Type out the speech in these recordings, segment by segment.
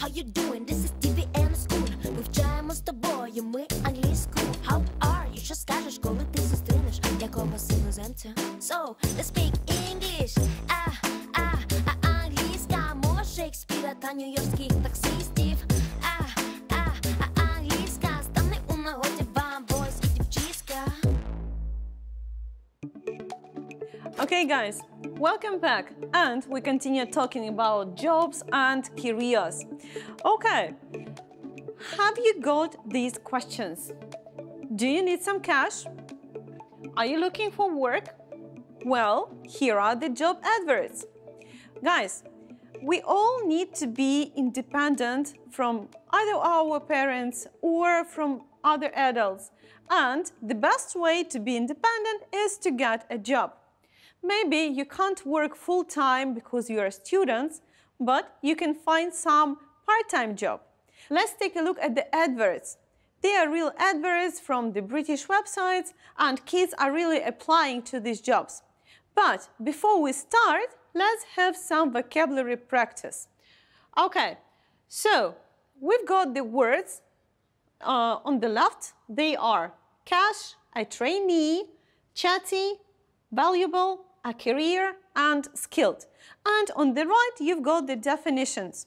how you doing? This is TVN School. Вивчаємо з тобою ми англійську. How are you? Що скажеш, коли ти зустрінеш якогось іноземця? So, let's speak English. Англійська мова Шекспіра та нью-йоркських таксистів. Англійська стане у нагоді вам, бойс і дівчиська. Okay, guys, welcome back, and we continue talking about jobs and careers. Okay, have you got these questions? Do you need some cash? Are you looking for work? Well, here are the job adverts. Guys, we all need to be independent from either our parents or from other adults, and the best way to be independent is to get a job. Maybe you can't work full-time because you are students, but you can find some part-time job. Let's take a look at the adverts. They are real adverts from the British websites, and kids are really applying to these jobs. But before we start, let's have some vocabulary practice. Okay, so we've got the words on the left. They are cash, a trainee, chatty, valuable, a career, and skilled. And on the right, you've got the definitions.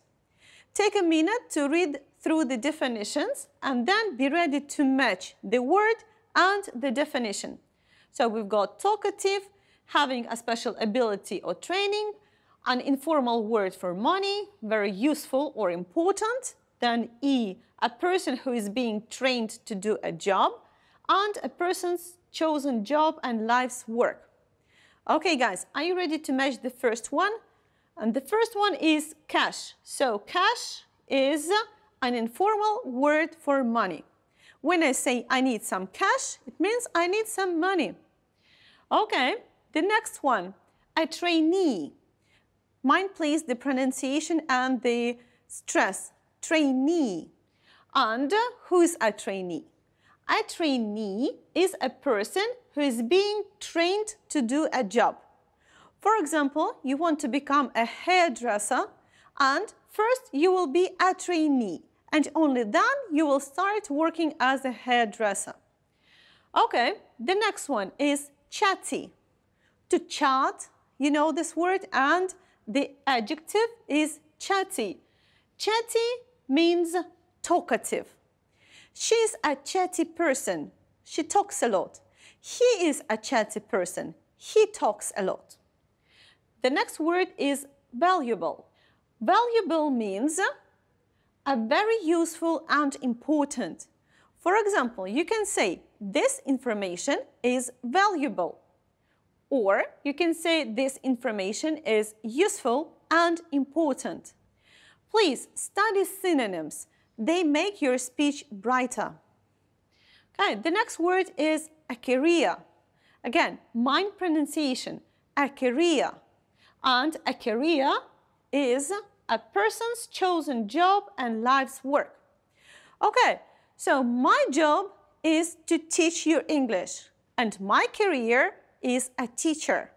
Take a minute to read through the definitions and then be ready to match the word and the definition. So we've got talkative, having a special ability or training, an informal word for money, very useful or important. Then E, a person who is being trained to do a job, and a person's chosen job and life's work. Okay, guys, are you ready to match the first one? And the first one is cash. So cash is an informal word for money. When I say I need some cash, it means I need some money. Okay, the next one, a trainee. Mind please the pronunciation and the stress. Trainee. And who is a trainee? A trainee is a person who is being trained to do a job. For example, you want to become a hairdresser, and first you will be a trainee, and only then you will start working as a hairdresser. Okay, the next one is chatty. To chat, you know this word, and the adjective is chatty. Chatty means talkative. She's a chatty person. She talks a lot. He is a chatty person. He talks a lot. The next word is valuable. Valuable means a very useful and important. For example, you can say, this information is valuable. Or you can say, this information is useful and important. Please study synonyms. They make your speech brighter. Okay, the next word is a career. Again, mind pronunciation, a career. And a career is a person's chosen job and life's work. Okay, so my job is to teach you English, and my career is a teacher.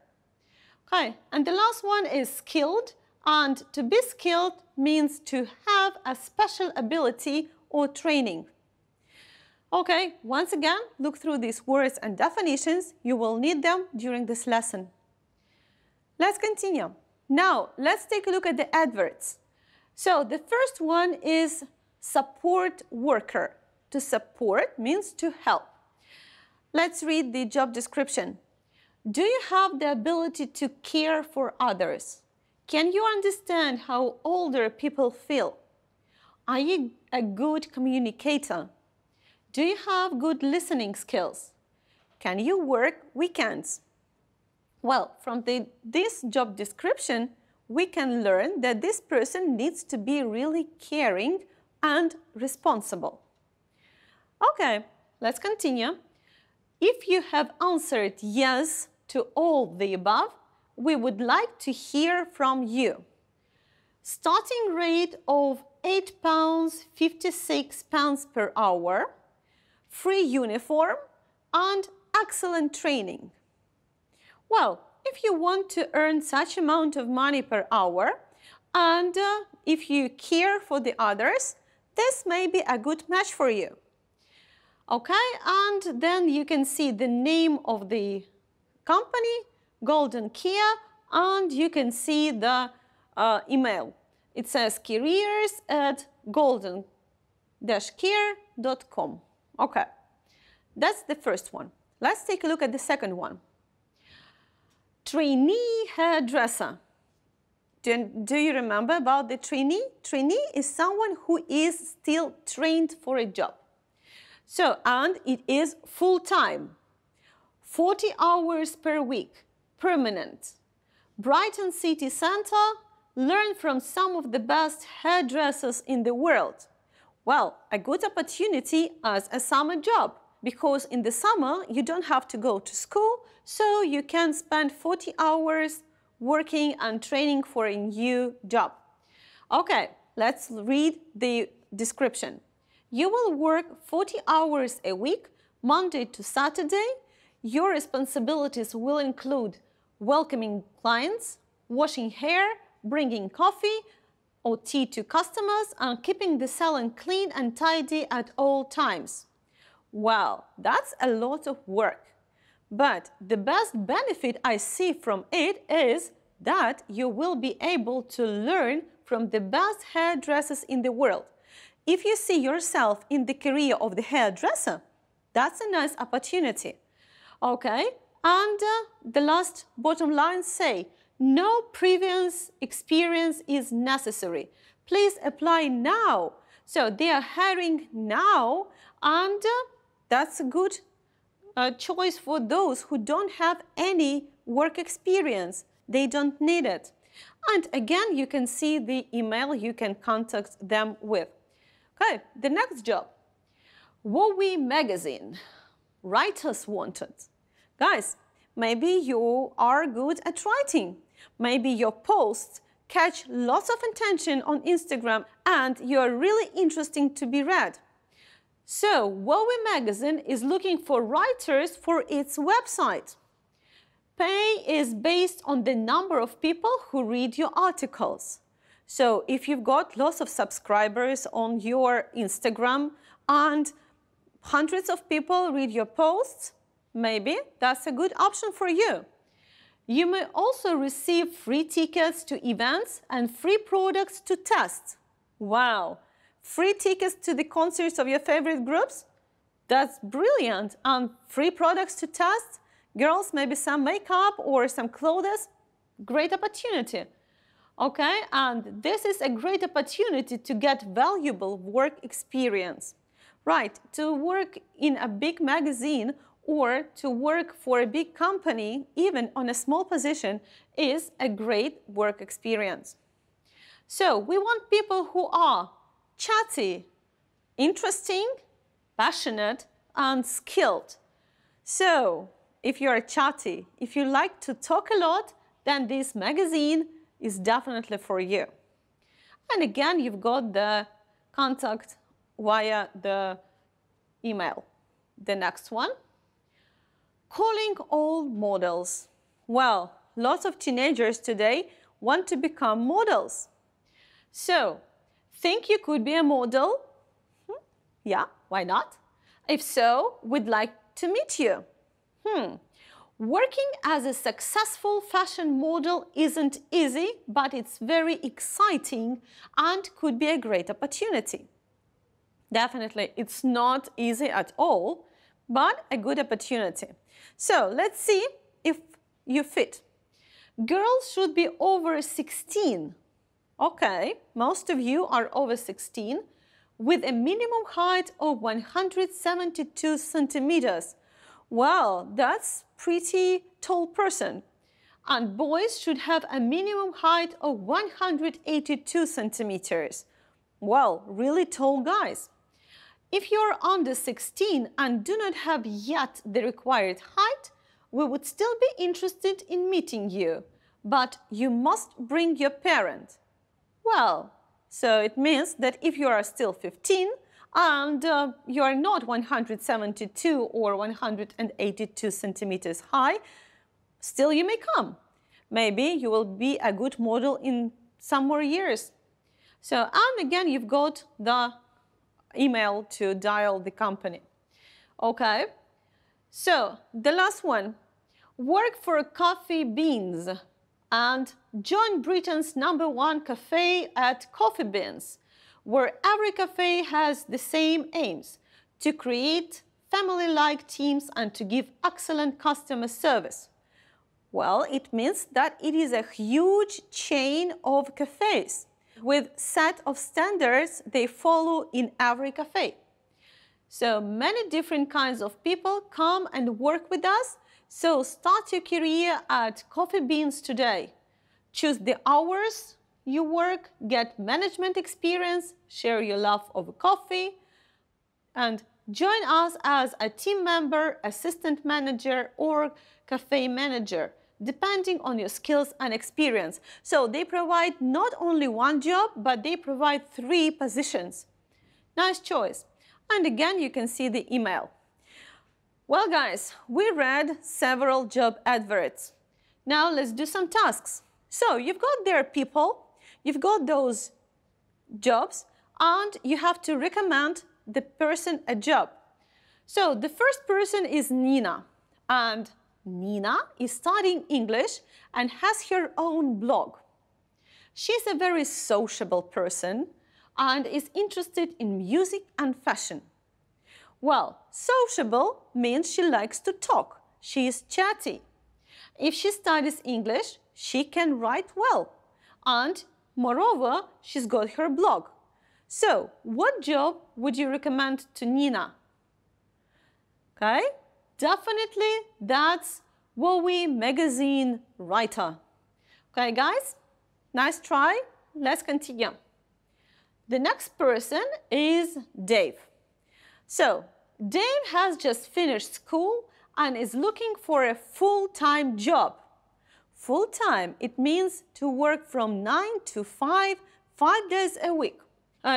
Okay, and the last one is skilled, and to be skilled means to have a special ability or training. Okay, once again, look through these words and definitions. You will need them during this lesson. Let's continue. Now, let's take a look at the adverts. So the first one is support worker. To support means to help. Let's read the job description. Do you have the ability to care for others? Can you understand how older people feel? Are you a good communicator? Do you have good listening skills? Can you work weekends? Well, from this job description, we can learn that this person needs to be really caring and responsible. Okay, let's continue. If you have answered yes to all the above, we would like to hear from you. Starting rate of £8.56 per hour, free uniform, and excellent training. Well, if you want to earn such amount of money per hour And if you care for the others, this may be a good match for you. Okay, and then you can see the name of the company, Golden Kia, and you can see the email. It says careers@golden-care.com. Okay, that's the first one. Let's take a look at the second one. Trainee Hairdresser. Do you remember about the trainee? Trainee is someone who is still trained for a job. So, and it is full-time, 40 hours per week, permanent. Brighton City Centre, learn from some of the best hairdressers in the world. Well, a good opportunity as a summer job, because in the summer you don't have to go to school, so you can spend 40 hours working and training for a new job. Okay, let's read the description. You will work 40 hours a week, Monday to Saturday. Your responsibilities will include welcoming clients, washing hair, bringing coffee or tea to customers, and keeping the salon clean and tidy at all times. Well, that's a lot of work. But the best benefit I see from it is that you will be able to learn from the best hairdressers in the world. If you see yourself in the career of the hairdresser, that's a nice opportunity. Okay, and the last bottom line say, no previous experience is necessary. Please apply now. So they are hiring now, and that's a good choice for those who don't have any work experience. They don't need it. And again, you can see the email you can contact them with. Okay, the next job. WoWi magazine. Writers wanted. Guys, maybe you are good at writing. Maybe your posts catch lots of attention on Instagram and you're really interesting to be read. So, WoWi magazine is looking for writers for its website. Pay is based on the number of people who read your articles. So if you've got lots of subscribers on your Instagram and hundreds of people read your posts, maybe that's a good option for you. You may also receive free tickets to events and free products to test. Wow! Free tickets to the concerts of your favorite groups? That's brilliant! And free products to test? Girls, maybe some makeup or some clothes? Great opportunity. Okay, and this is a great opportunity to get valuable work experience. Right, to work in a big magazine or to work for a big company, even on a small position, is a great work experience. So we want people who are chatty, interesting, passionate, and skilled. So if you are chatty, if you like to talk a lot, then this magazine is definitely for you. And again, you've got the contact via the email. The next one. Calling all models. Well, lots of teenagers today want to become models. So, think you could be a model? Yeah, why not? If so, we'd like to meet you. Working as a successful fashion model isn't easy, but it's very exciting and could be a great opportunity. Definitely, it's not easy at all, but a good opportunity. So let's see if you fit. Girls should be over 16. Okay, most of you are over 16, with a minimum height of 172 centimeters. Well, that's pretty tall person. And boys should have a minimum height of 182 centimeters. Well, really tall guys. If you're under 16 and do not have yet the required height, we would still be interested in meeting you, but you must bring your parent. Well, so it means that if you are still 15 and you are not 172 or 182 centimeters high, still you may come. Maybe you will be a good model in some more years. So, and again, you've got the email to dial the company. Okay, so the last one, work for Coffee Beans and join Britain's #1 cafe at Coffee Beans, where every cafe has the same aims: to create family-like teams and to give excellent customer service. Well, it means that it is a huge chain of cafes with set of standards they follow in every cafe. So many different kinds of people come and work with us. So start your career at Coffee Beans today. Choose the hours you work, get management experience, share your love of coffee, and join us as a team member, assistant manager, or cafe manager, depending on your skills and experience. So they provide not only one job, but they provide 3 positions. Nice choice. And again, you can see the email. Well, guys, we read several job adverts. Now let's do some tasks. So you've got there people, you've got those jobs, and you have to recommend the person a job. So the first person is Nina, and Nina is studying English and has her own blog. She's a very sociable person and is interested in music and fashion. Well, sociable means she likes to talk. She is chatty. If she studies English, she can write well. And moreover, she's got her blog. So, what job would you recommend to Nina? Okay, definitely that's WOWY magazine writer. Okay, guys, nice try. Let's continue. The next person is Dave. So, Dave has just finished school and is looking for a full-time job. Full-time, it means to work from 9 to 5, 5 days a week.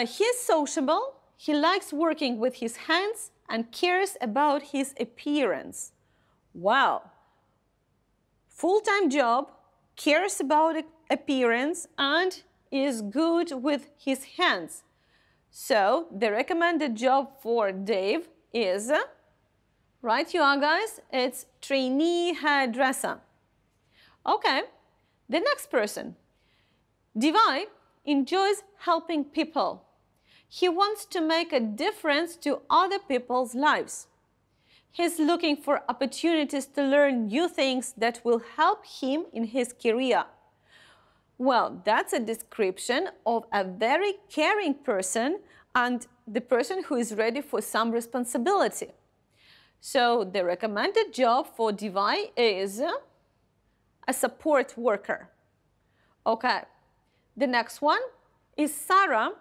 He's sociable, he likes working with his hands and cares about his appearance. Wow! Full-time job, cares about appearance, and is good with his hands. So, the recommended job for Dave is, right you are guys, it's trainee hairdresser. Okay, the next person. Devi enjoys helping people. He wants to make a difference to other people's lives. He's looking for opportunities to learn new things that will help him in his career. Well, that's a description of a very caring person and the person who is ready for some responsibility. So the recommended job for Devi is a support worker. Okay, the next one is Sarah,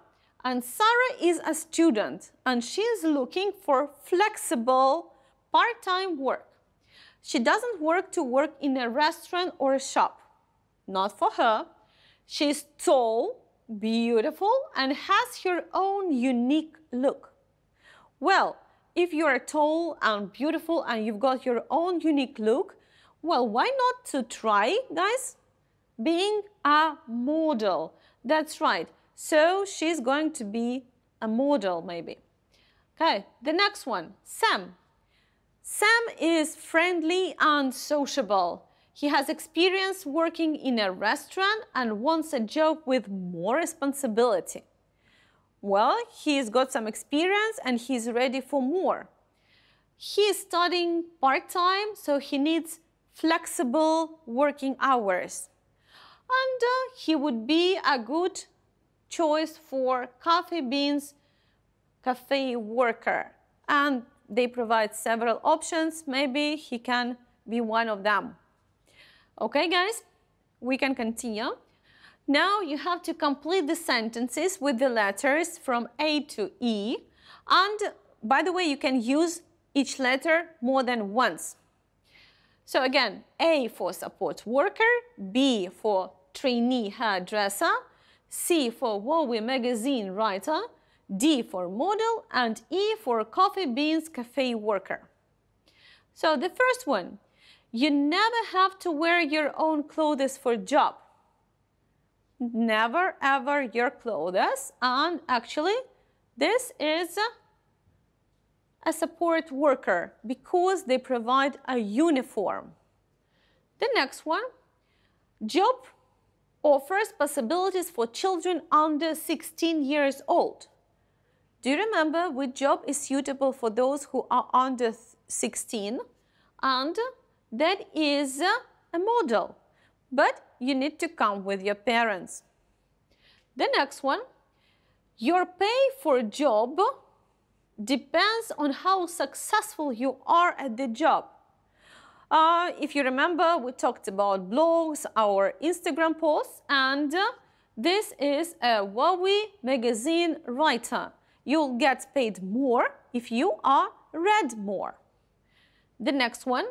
and Sarah is a student and she is looking for flexible part-time work. She doesn't work to work in a restaurant or a shop. Not for her. She's tall, beautiful, and has her own unique look. Well, if you are tall and beautiful and you've got your own unique look, well, why not to try, guys? Being a model. That's right. So she's going to be a model, maybe. Okay, the next one, Sam. Sam is friendly and sociable. He has experience working in a restaurant and wants a job with more responsibility. Well, he's got some experience and he's ready for more. He is studying part-time, so he needs flexible working hours. And he would be a good choice for Coffee Beans cafe worker. And they provide several options. Maybe he can be one of them. Okay, guys, we can continue. Now you have to complete the sentences with the letters from A to E. And by the way, you can use each letter more than once. So again, A for support worker, B for trainee hairdresser, C for WOWY magazine writer, D for model, and E for Coffee Beans cafe worker. So the first one, you never have to wear your own clothes for a job. never ever your clothes, and actually this is a support worker because they provide a uniform. The next one, job offers possibilities for children under 16 years old. Do you remember which job is suitable for those who are under 16? And that is a model, but you need to come with your parents. The next one, your pay for a job depends on how successful you are at the job. If you remember, we talked about blogs, our Instagram posts, and this is a WOWY magazine writer. You'll get paid more if you are read more. The next one,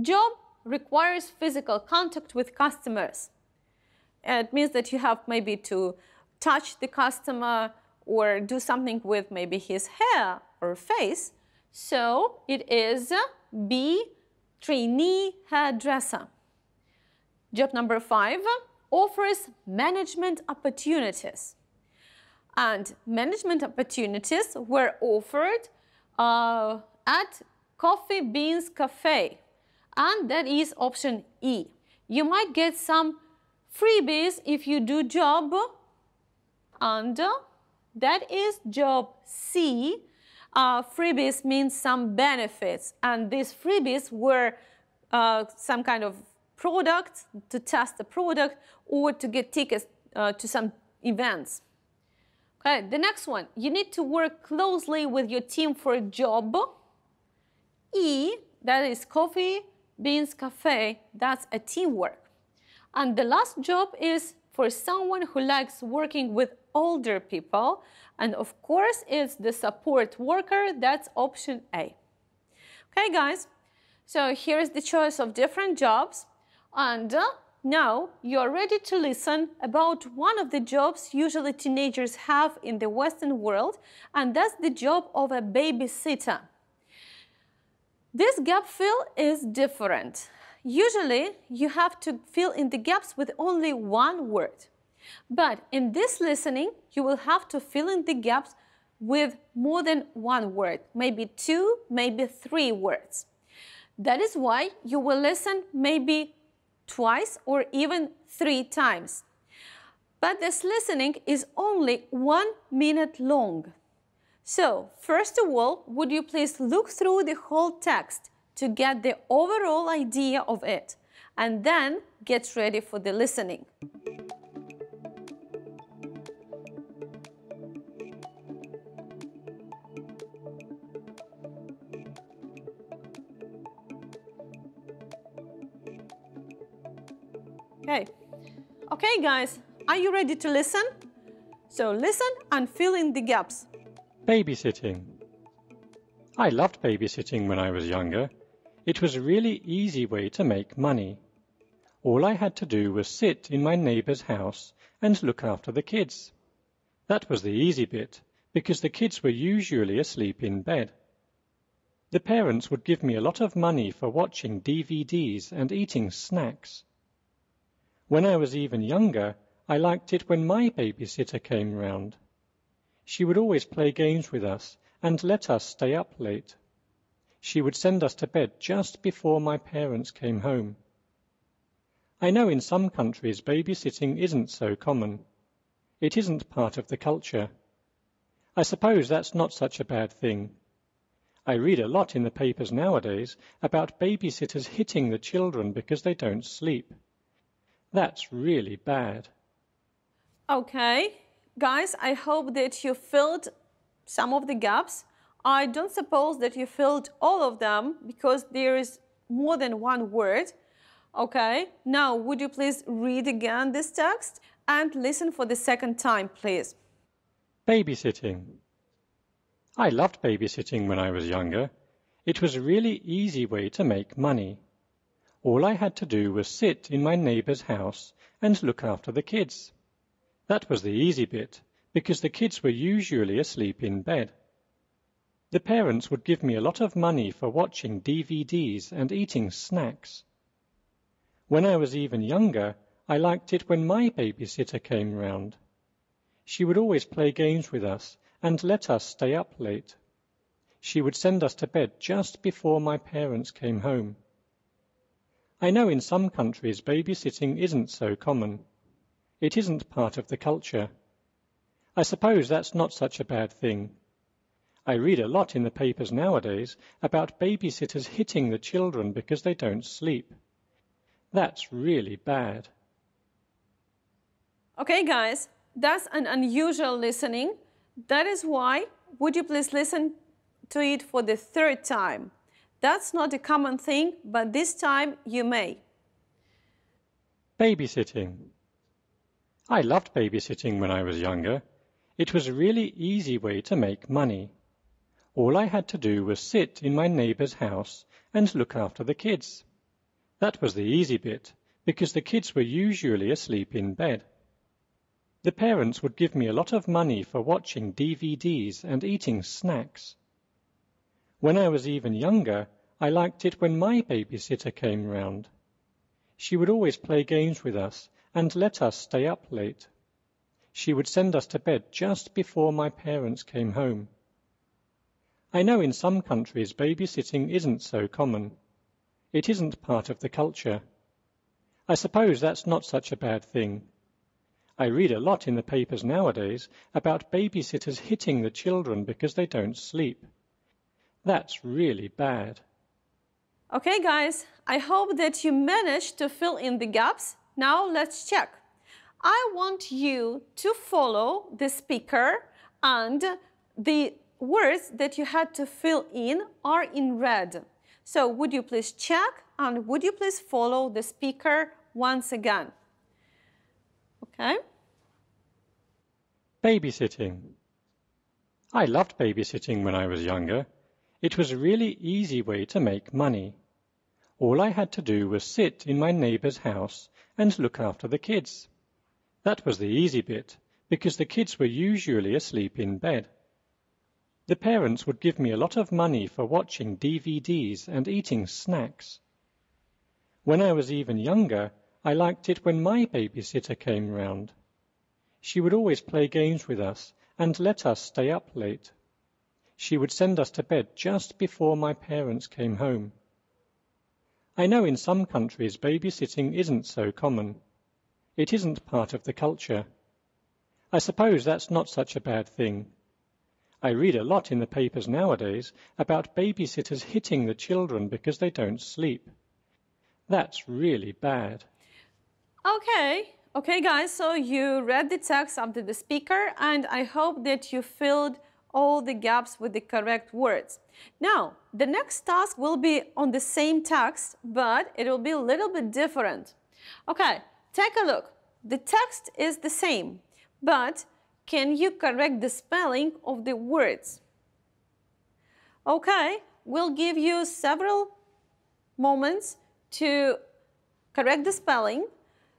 job requires physical contact with customers. It means that you have maybe to touch the customer or do something with maybe his hair or face. So it is B, trainee hairdresser. Job number 5 offers management opportunities. And management opportunities were offered at Coffee Beans Cafe. And that is option E. You might get some freebies if you do job, and that is job C. Freebies means some benefits, and these freebies were some kind of product, to test the product, or to get tickets to some events. Okay, the next one, you need to work closely with your team for a job. E, that is Coffee Beans Cafe, that's a teamwork. And the last job is for someone who likes working with older people, and of course it's the support worker, that's option A. Okay guys, so here's the choice of different jobs, and now you're ready to listen about one of the jobs usually teenagers have in the Western world, and that's the job of a babysitter. This gap fill is different. Usually, you have to fill in the gaps with only one word. But in this listening, you will have to fill in the gaps with more than one word, maybe 2, maybe 3 words. That is why you will listen maybe twice or even 3 times. But this listening is only 1 minute long. So, first of all, would you please look through the whole text to get the overall idea of it, and then get ready for the listening. Okay guys, are you ready to listen? So listen and fill in the gaps. Babysitting. I loved babysitting when I was younger. It was a really easy way to make money. All I had to do was sit in my neighbour's house and look after the kids. That was the easy bit, because the kids were usually asleep in bed. The parents would give me a lot of money for watching DVDs and eating snacks. When I was even younger, I liked it when my babysitter came round. She would always play games with us and let us stay up late. She would send us to bed just before my parents came home. I know in some countries babysitting isn't so common. It isn't part of the culture. I suppose that's not such a bad thing. I read a lot in the papers nowadays about babysitters hitting the children because they don't sleep. That's really bad. Okay, guys, I hope that you filled some of the gaps. I don't suppose that you filled all of them because there is more than one word. Okay, now would you please read again this text and listen for the second time, please. Babysitting. I loved babysitting when I was younger. It was a really easy way to make money. All I had to do was sit in my neighbour's house and look after the kids. That was the easy bit, because the kids were usually asleep in bed. The parents would give me a lot of money for watching DVDs and eating snacks. When I was even younger, I liked it when my babysitter came round. She would always play games with us and let us stay up late. She would send us to bed just before my parents came home. I know in some countries babysitting isn't so common. It isn't part of the culture. I suppose that's not such a bad thing. I read a lot in the papers nowadays about babysitters hitting the children because they don't sleep. That's really bad. Okay, guys, that's an unusual listening. That is why, would you please listen to it for the third time? That's not a common thing, but this time you may. Babysitting. I loved babysitting when I was younger. It was a really easy way to make money. All I had to do was sit in my neighbour's house and look after the kids. That was the easy bit, because the kids were usually asleep in bed. The parents would give me a lot of money for watching DVDs and eating snacks. When I was even younger, I liked it when my babysitter came round. She would always play games with us and let us stay up late. She would send us to bed just before my parents came home. I know in some countries babysitting isn't so common. It isn't part of the culture. I suppose that's not such a bad thing. I read a lot in the papers nowadays about babysitters hitting the children because they don't sleep. That's really bad. Okay, guys, I hope that you managed to fill in the gaps. Now let's check. I want you to follow the speaker, and the words that you had to fill in are in red. So would you please check, and would you please follow the speaker once again? Okay. Babysitting. I loved babysitting when I was younger. It was a really easy way to make money. All I had to do was sit in my neighbour's house and look after the kids. That was the easy bit, because the kids were usually asleep in bed. The parents would give me a lot of money for watching DVDs and eating snacks. When I was even younger, I liked it when my babysitter came round. She would always play games with us and let us stay up late. She would send us to bed just before my parents came home. I know in some countries babysitting isn't so common. It isn't part of the culture. I suppose that's not such a bad thing. I read a lot in the papers nowadays about babysitters hitting the children because they don't sleep. That's really bad. Okay, guys, so you read the text after the speaker, and I hope that you filled all the gaps with the correct words. Now, the next task will be on the same text, but it will be a little bit different. Okay, take a look. The text is the same, but can you correct the spelling of the words? Okay, we'll give you several moments to correct the spelling.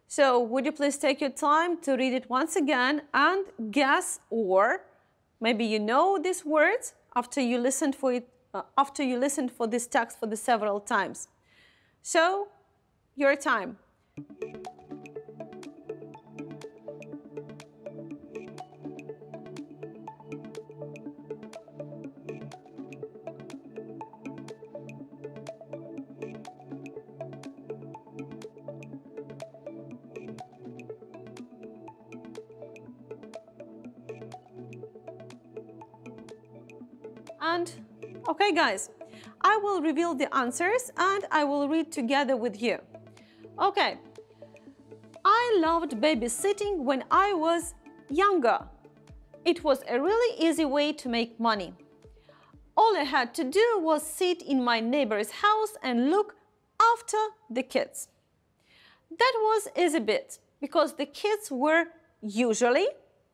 So would you please take your time to read it once again and guess, or maybe you know these words after you listened for it, after you listened for this text for the several times. So, your time. And, okay guys, I will reveal the answers and I will read together with you. Okay, I loved babysitting when I was younger. It was a really easy way to make money. All I had to do was sit in my neighbor's house and look after the kids. That was easy bit because the kids were usually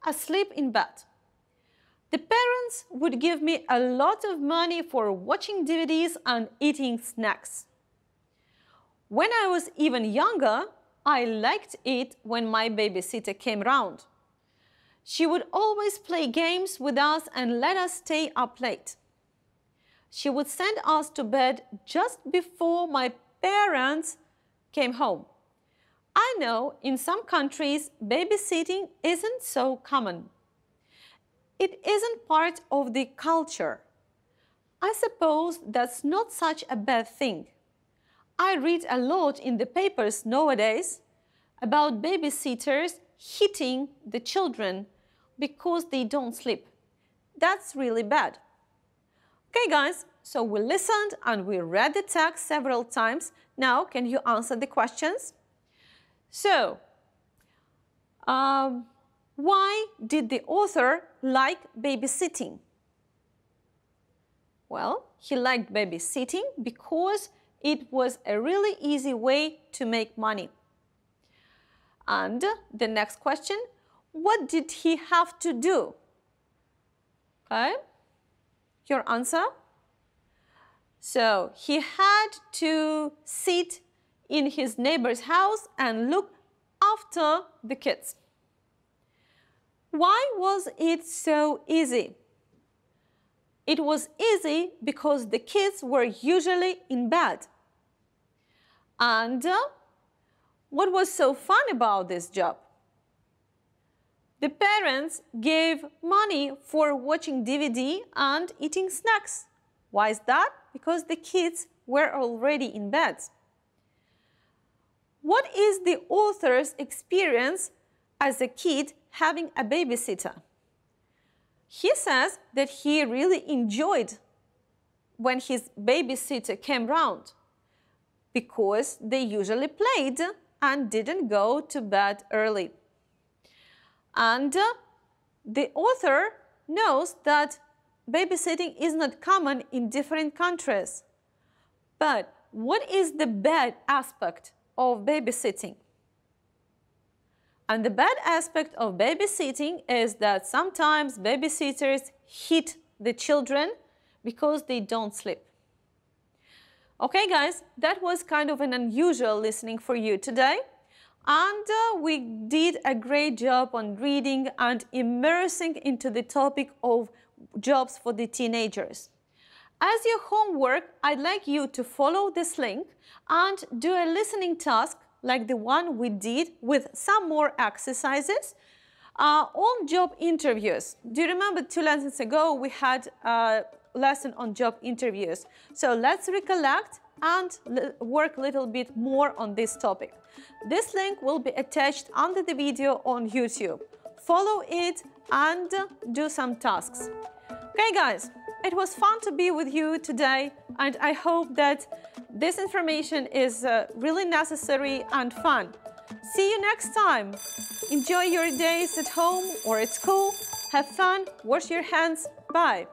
asleep in bed. The parents would give me a lot of money for watching DVDs and eating snacks. When I was even younger, I liked it when my babysitter came round. She would always play games with us and let us stay up late. She would send us to bed just before my parents came home. I know in some countries babysitting isn't so common. It isn't part of the culture. I suppose that's not such a bad thing. I read a lot in the papers nowadays about babysitters hitting the children because they don't sleep. That's really bad. Okay, guys, so we listened and we read the text several times. Now, can you answer the questions? So, why did the author like babysitting? Well, he liked babysitting because it was a really easy way to make money. And the next question, what did he have to do? Okay, your answer? So he had to sit in his neighbor's house and look after the kids. Why was it so easy? It was easy because the kids were usually in bed. And what was so fun about this job? The parents gave money for watching DVD and eating snacks. Why is that? Because the kids were already in bed. What is the author's experience as a kid having a babysitter? He says that he really enjoyed when his babysitter came round because they usually played and didn't go to bed early. And the author knows that babysitting is not common in different countries. But what is the bad aspect of babysitting? And the bad aspect of babysitting is that sometimes babysitters hit the children because they don't sleep. Okay, guys, that was kind of an unusual listening for you today. And we did a great job on reading and immersing into the topic of jobs for the teenagers. As your homework, I'd like you to follow this link and do a listening task like the one we did with some more exercises on job interviews. Do you remember 2 lessons ago we had a lesson on job interviews? So let's recollect and work a little bit more on this topic. This link will be attached under the video on YouTube. Follow it and do some tasks. Okay, guys, it was fun to be with you today, and I hope that this information is really necessary and fun. See you next time. Enjoy your days at home or at school. Have fun. Wash your hands. Bye.